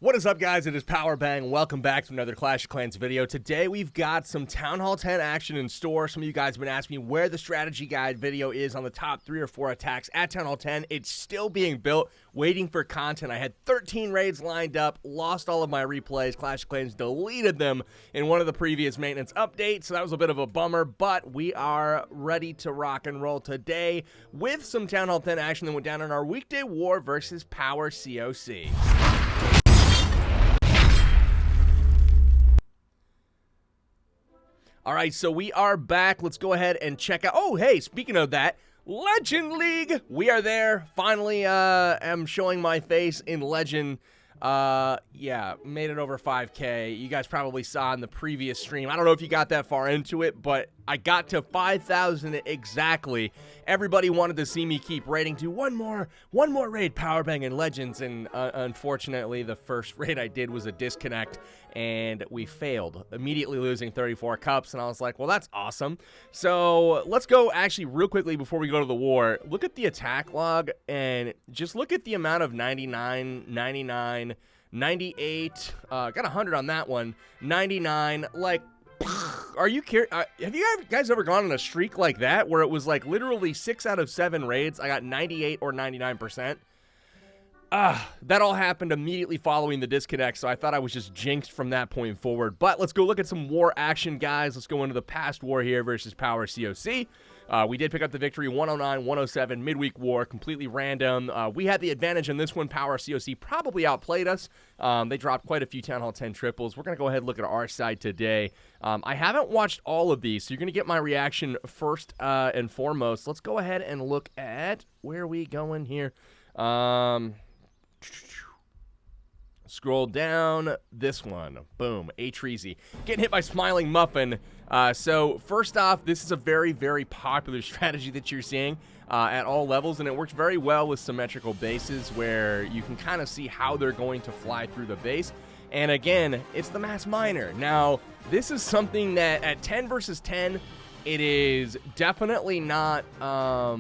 What is up, guys? It is Powerbang. Welcome back to another Clash of Clans video. Today we've got some Town Hall 10 action in store. Some of you guys have been asking me where the strategy guide video is on the top 3 or 4 attacks at Town Hall 10. It's still being built, waiting for content. I had 13 raids lined up, lost all of my replays. Clash of Clans deleted them in one of the previous maintenance updates, so that was a bit of a bummer, but we are ready to rock and roll today with some Town Hall 10 action that went down in our weekday war versus Power COC. All right, so we are back. Let's go ahead and check out. Oh, hey, speaking of that, Legend League. We are there. Finally, am showing my face in Legend. Yeah, made it over 5K. You guys probably saw in the previous stream. I don't know if you got that far into it, but I got to 5,000 exactly. Everybody wanted to see me keep raiding to one more raid, Powerbang and Legends, and unfortunately, the first raid I did was a disconnect, and we failed, immediately losing 34 cups, and I was like, well, that's awesome. So let's go actually real quickly before we go to the war. Look at the attack log, and just look at the amount of 99, 99, 98, got 100 on that one, 99, like, are you curious? Have you guys ever gone on a streak like that where it was like literally 6 out of 7 raids, I got 98 or 99%? That all happened immediately following the disconnect, so I thought I was just jinxed from that point forward. But let's go look at some war action, guys. Let's go into the past war here versus Power COC. We did pick up the victory, 109-107, midweek war, completely random. We had the advantage in this one. Power COC probably outplayed us. They dropped quite a few Town Hall 10 triples. We're going to go ahead and look at our side today. I haven't watched all of these, so you're going to get my reaction first and foremost. Let's go ahead and look at where are we going here. Scroll down, this one, boom, A-Treezy. Getting hit by Smiling Muffin. So first off, this is a very, very popular strategy that you're seeing at all levels, and it works very well with symmetrical bases where you can kind of see how they're going to fly through the base. And again, it's the mass miner. Now, this is something that at 10 versus 10, it is definitely not, I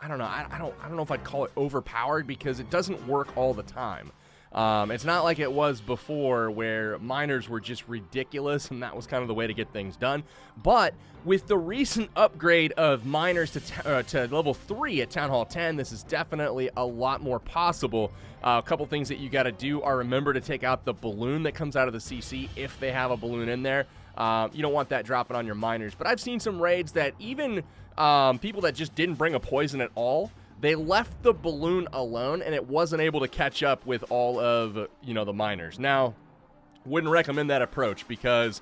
don't know. I don't know if I'd call it overpowered because it doesn't work all the time. It's not like it was before where miners were just ridiculous and that was kind of the way to get things done. But with the recent upgrade of miners to level 3 at Town Hall 10, this is definitely a lot more possible. A couple things that you got to do are remember to take out the balloon that comes out of the CC if they have a balloon in there. You don't want that dropping on your miners. But I've seen some raids that even people that just didn't bring a poison at all, they left the balloon alone and it wasn't able to catch up with all of, you know, the miners. Now, wouldn't recommend that approach because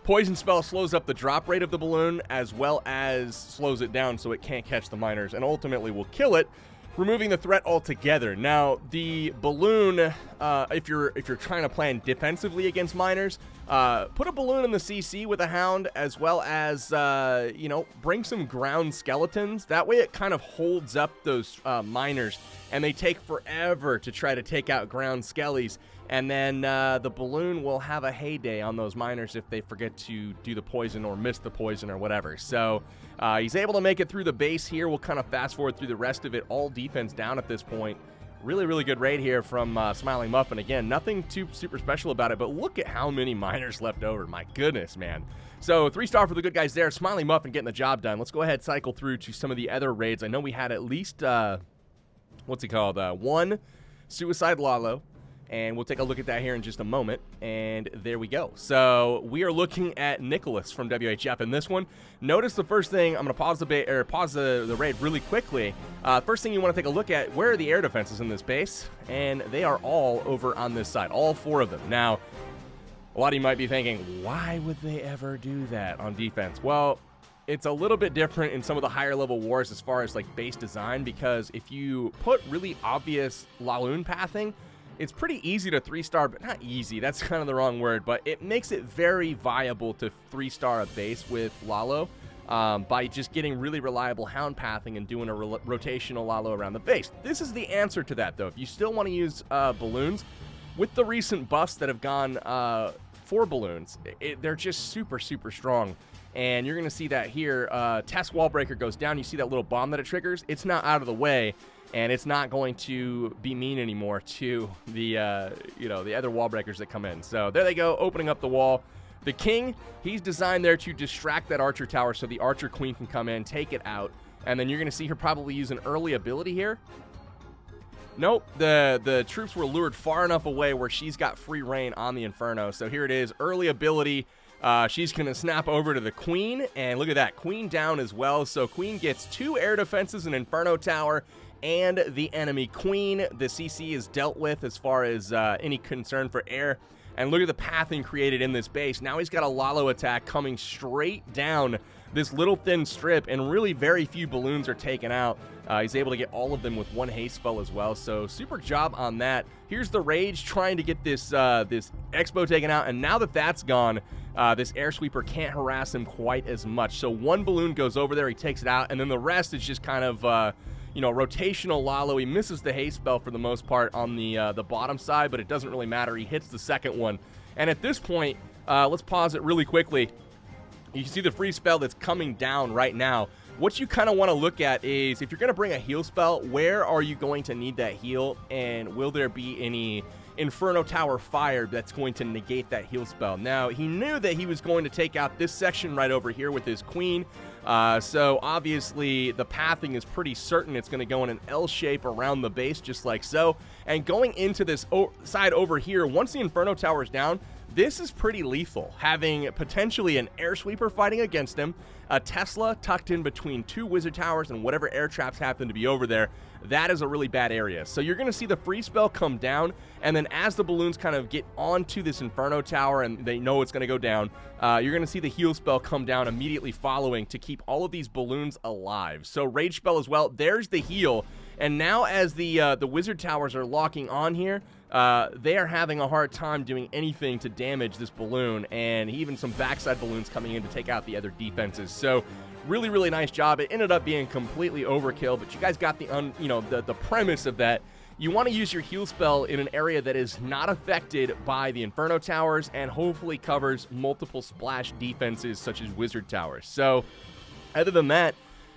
poison spell slows up the drop rate of the balloon as well as slows it down so it can't catch the miners and ultimately will kill it, removing the threat altogether. Now, the balloon, if you're trying to plan defensively against miners, put a balloon in the CC with a hound as well as, you know, bring some ground skeletons. That way it kind of holds up those miners, and they take forever to try to take out ground skellies. And then the balloon will have a heyday on those miners if they forget to do the poison or miss the poison or whatever. So he's able to make it through the base here. We'll kind of fast forward through the rest of it. All defense down at this point. Really, really good raid here from Smiling Muffin. Again, nothing too super special about it, but look at how many miners left over. My goodness, man. So 3-star for the good guys there. Smiling Muffin getting the job done. Let's go ahead and cycle through to some of the other raids. I know we had at least, what's he called? One Suicide LaLo. And we'll take a look at that here in just a moment. And there we go. So we are looking at Nicholas from WHF in this one. Notice the first thing, I'm going to pause the raid really quickly. First thing you want to take a look at, where are the air defenses in this base? And they are all over on this side, all 4 of them. Now, a lot of you might be thinking, why would they ever do that on defense? Well, it's a little bit different in some of the higher level wars as far as like base design, because if you put really obvious LaLoon pathing, it's pretty easy to 3-star, but not easy, that's kind of the wrong word, but it makes it very viable to 3-star a base with LaLo by just getting really reliable hound pathing and doing a rotational LaLo around the base. This is the answer to that, though. If you still want to use balloons, with the recent buffs that have gone for balloons, they're just super, super strong. And you're going to see that here. Test wall breaker goes down. You see that little bomb that it triggers? It's not out of the way. and it's not going to be mean anymore to the, you know, the other wall breakers that come in. So there they go, opening up the wall. The king, he's designed there to distract that archer tower so the archer queen can come in, take it out, and then you're going to see her probably use an early ability here. Nope, the troops were lured far enough away where she's got free reign on the Inferno. So here it is, early ability. She's going to snap over to the queen, and look at that, queen down as well. So queen gets 2 air defenses, an Inferno tower, and the enemy queen. The CC is dealt with as far as any concern for air. And look at the pathing created in this base. Now he's got a LaLo attack coming straight down this little thin strip, and really very few balloons are taken out. He's able to get all of them with 1 haste spell as well, so super job on that. Here's the Rage trying to get this this Expo taken out, and now that that's gone, this air sweeper can't harass him quite as much. So 1 balloon goes over there, he takes it out, and then the rest is just kind of you know, rotational LaLo. He misses the haste spell for the most part on the bottom side, but it doesn't really matter. He hits the second one, and at this point, let's pause it really quickly. You can see the free spell that's coming down right now. What you kind of want to look at is, if you're going to bring a heal spell, where are you going to need that heal, and will there be any Inferno Tower fire that's going to negate that heal spell? Now, he knew that he was going to take out this section right over here with his queen, so obviously the pathing is pretty certain. It's going to go in an L shape around the base, just like so, and going into this side over here, once the Inferno Tower is down, this is pretty lethal, having potentially an air sweeper fighting against him, a Tesla tucked in between 2 wizard towers, and whatever air traps happen to be over there. That is a really bad area. So you're going to see the free spell come down, and then as the balloons kind of get onto this Inferno Tower and they know it's going to go down, you're going to see the heal spell come down immediately following to keep all of these balloons alive. So Rage spell as well. There's the heal. And now as the wizard towers are locking on here, they are having a hard time doing anything to damage this balloon, and even some backside balloons coming in to take out the other defenses. So really, really nice job. It ended up being completely overkill, but you guys got the you know, the premise of that. You want to use your heal spell in an area that is not affected by the Inferno Towers and hopefully covers multiple splash defenses such as wizard towers. So other than that,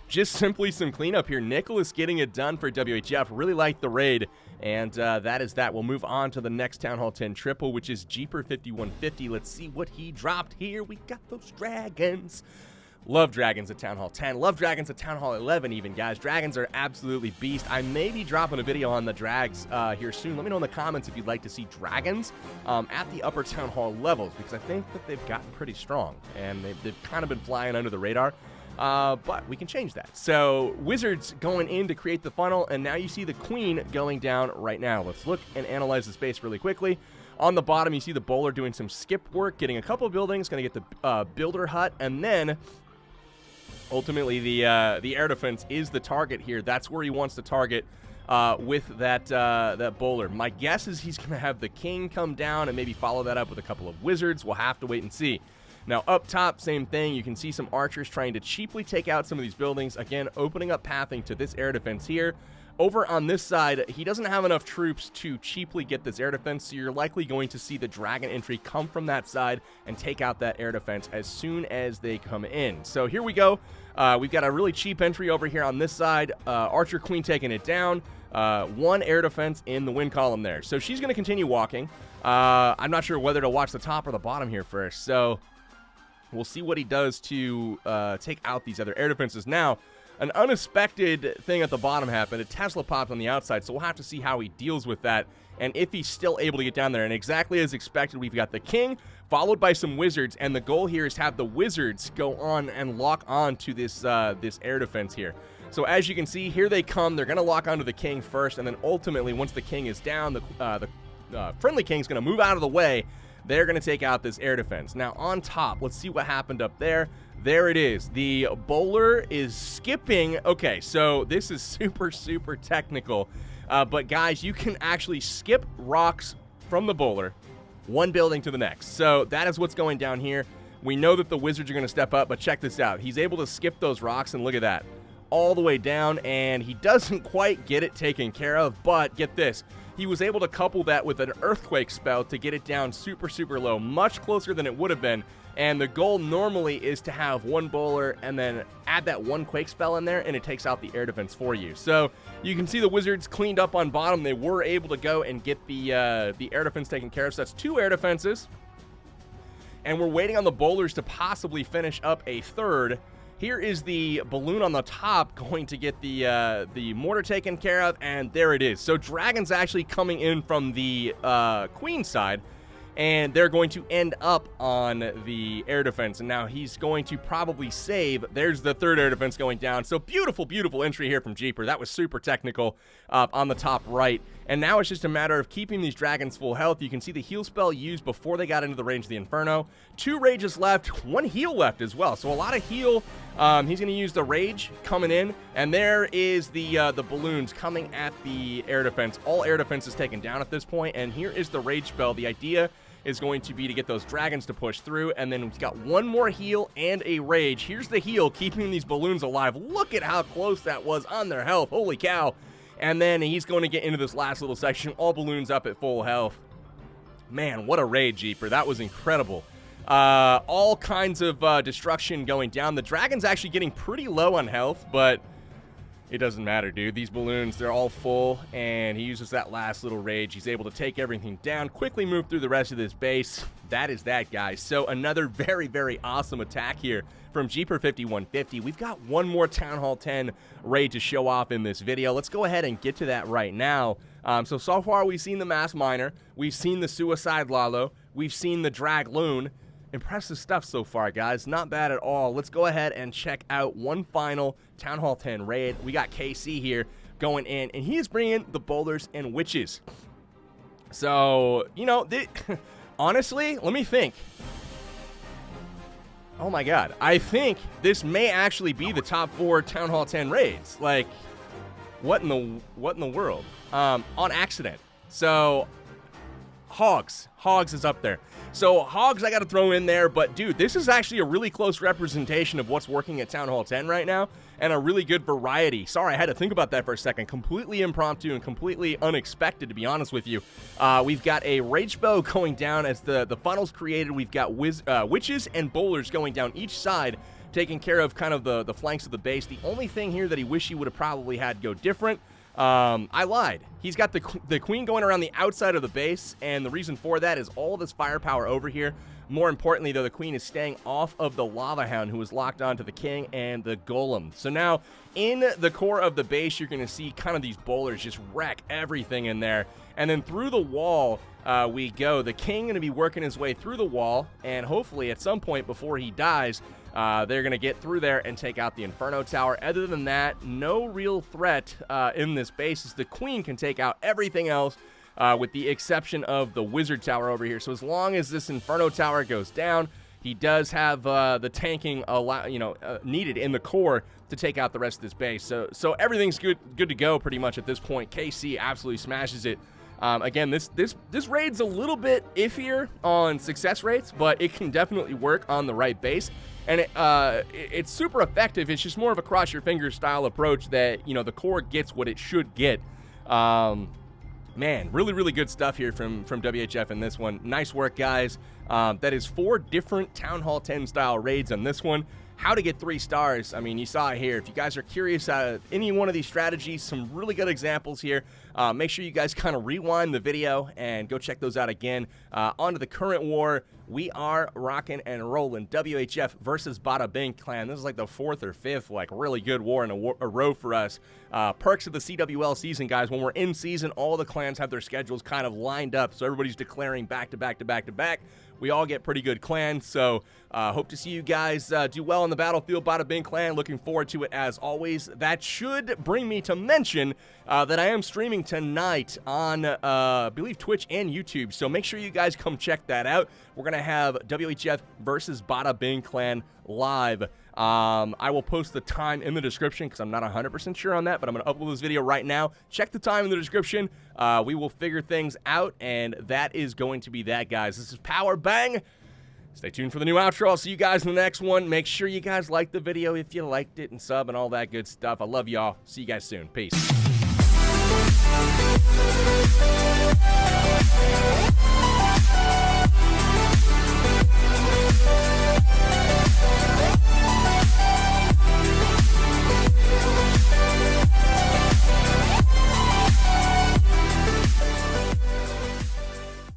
just simply some cleanup here. Nicholas getting it done for WHF. Really liked the raid, and that is that. We'll move on to the next Town Hall 10 triple, which is Jeeper 5150. Let's see what he dropped here. We got those dragons. Love dragons at Town Hall 10. Love dragons at Town Hall 11 even, guys. Dragons are absolutely beast. I may be dropping a video on the drags here soon. Let me know in the comments if you'd like to see dragons at the upper Town Hall levels, because I think that they've gotten pretty strong, and they've kind of been flying under the radar. But we can change that. So wizards going in to create the funnel, and now you see the queen going down right now. Let's look and analyze the space really quickly. On the bottom, you see the bowler doing some skip work, getting a couple of buildings, going to get the builder hut, and then ultimately the air defense is the target here. That's where he wants to target with that bowler. My guess is he's going to have the king come down and maybe follow that up with a couple of wizards. We'll have to wait and see. Now, up top, same thing. You can see some archers trying to cheaply take out some of these buildings. Again, opening up pathing to this air defense here. Over on this side, he doesn't have enough troops to cheaply get this air defense, so you're likely going to see the dragon entry come from that side and take out that air defense as soon as they come in. So here we go. We've got a really cheap entry over here on this side. Archer Queen taking it down. 1 air defense in the win column there. So she's going to continue walking. I'm not sure whether to watch the top or the bottom here first. So we'll see what he does to take out these other air defenses. Now, an unexpected thing at the bottom happened. A Tesla popped on the outside, so we'll have to see how he deals with that and if he's still able to get down there. And exactly as expected, we've got the king followed by some wizards, and the goal here is have the wizards go on and lock on to this this air defense here. So as you can see, here they come. They're going to lock onto the king first, and then ultimately, once the king is down, the friendly king's going to move out of the way. They're going to take out this air defense. Now, on top, let's see what happened up there. There it is. The bowler is skipping. Okay, so this is super, super technical. But, guys, you can actually skip rocks from the bowler, 1 building to the next. So that is what's going down here. We know that the wizards are going to step up, but check this out. He's able to skip those rocks, and look at that. All the way down, and he doesn't quite get it taken care of, but get this. he was able to couple that with an earthquake spell to get it down super, super low, much closer than it would have been. And the goal normally is to have one bowler and then add that one quake spell in there, and it takes out the air defense for you. So you can see the Wizards cleaned up on bottom. They were able to go and get the air defense taken care of. So that's 2 air defenses. And we're waiting on the bowlers to possibly finish up a third. Here is the balloon on the top going to get the mortar taken care of, and there it is. So Dragon's actually coming in from the Queen side, and they're going to end up on the air defense. And now he's going to probably save. There's the third air defense going down. So beautiful, beautiful entry here from Jeeper. That was super technical on the top right. And now it's just a matter of keeping these dragons full health. You can see the heal spell used before they got into the range of the Inferno. 2 rages left, 1 heal left as well. So a lot of heal. He's going to use the rage coming in. And there is the balloons coming at the air defense. All air defense is taken down at this point. And here is the rage spell. The idea is going to be to get those dragons to push through, and then we've got 1 more heal and a rage. Here's the heal, keeping these balloons alive. Look at how close that was on their health. Holy cow. And then he's going to get into this last little section, all balloons up at full health. Man, what a rage, Jeeper. That was incredible. All kinds of destruction going down. The dragon's actually getting pretty low on health, but it doesn't matter, dude. These balloons, they're all full, and he uses that last little rage. He's able to take everything down, quickly move through the rest of this base. That is that, guys. So another very, very awesome attack here from Jeeper 5150. We've got 1 more Town Hall 10 raid to show off in this video. Let's go ahead and get to that right now. So far, we've seen the Mass Miner. We've seen the Suicide LaLo. We've seen the DragLoon. Impressive stuff so far, guys. Not bad at all. Let's go ahead and check out one final Town Hall 10 raid. We got KC here going in, and he is bringing the boulders and witches. So, you know, honestly, let me think. Oh my god. I think this may actually be the top 4 Town Hall 10 raids. Like, what in the world? On accident. So, Hogs is up there. So Hogs I got to throw in there, but dude, this is actually a really close representation of what's working at Town Hall 10 right now, and a really good variety. Sorry, I had to think about that for a second. Completely impromptu and completely unexpected, to be honest with you. We've got a Rage Bow going down as the funnel's created. We've got witches and bowlers going down each side, taking care of kind of the flanks of the base. The only thing here that he wished he would have probably had go different, I lied. He's got the queen going around the outside of the base, and the reason for that is all this firepower over here. More importantly, though, the queen is staying off of the Lava Hound, who is locked onto the king and the golem. So now, in the core of the base, you're going to see kind of these bowlers just wreck everything in there. And then through the wall we go. The king going to be working his way through the wall, and hopefully at some point before he dies, they're going to get through there and take out the Inferno Tower. Other than that, no real threat in this base, as the queen can take out everything else, with the exception of the Wizard Tower over here. So as long as this Inferno Tower goes down, he does have the tanking needed in the core to take out the rest of this base. So everything's good to go pretty much at this point. KC absolutely smashes it. Again, this raid's a little bit iffier on success rates, but it can definitely work on the right base. And it's super effective. It's just more of a cross your fingers style approach that, the core gets what it should get. Man, really, really good stuff here from WHF in this one. Nice work, guys. That is 4 different Town Hall 10 style raids on this one. How to get 3 stars, I mean, you saw it here. If you guys are curious any one of these strategies, some really good examples here. Make sure you guys kind of rewind the video and go check those out again. On to the current war. We are rocking and rolling. WHF versus Bada Bing clan. This is like the 4th or 5th, like, really good war in a row for us. Perks of the CWL season, guys. When we're in season, all the clans have their schedules kind of lined up, so everybody's declaring back to back to back to back. We all get pretty good clans, so hope to see you guys do well on the battlefield, Bada Bing clan. Looking forward to it as always. That should bring me to mention that I am streaming tonight on, I believe, Twitch and YouTube, so make sure you guys come check that out. We're going to have WHF versus Bada Bing clan live. I will post the time in the description because I'm not 100% sure on that, but I'm going to upload this video right now. Check the time in the description. We will figure things out, and that is going to be that, guys. This is Powerbang. Stay tuned for the new outro. I'll see you guys in the next one. Make sure you guys like the video if you liked it, and sub and all that good stuff. I love y'all. See you guys soon. Peace.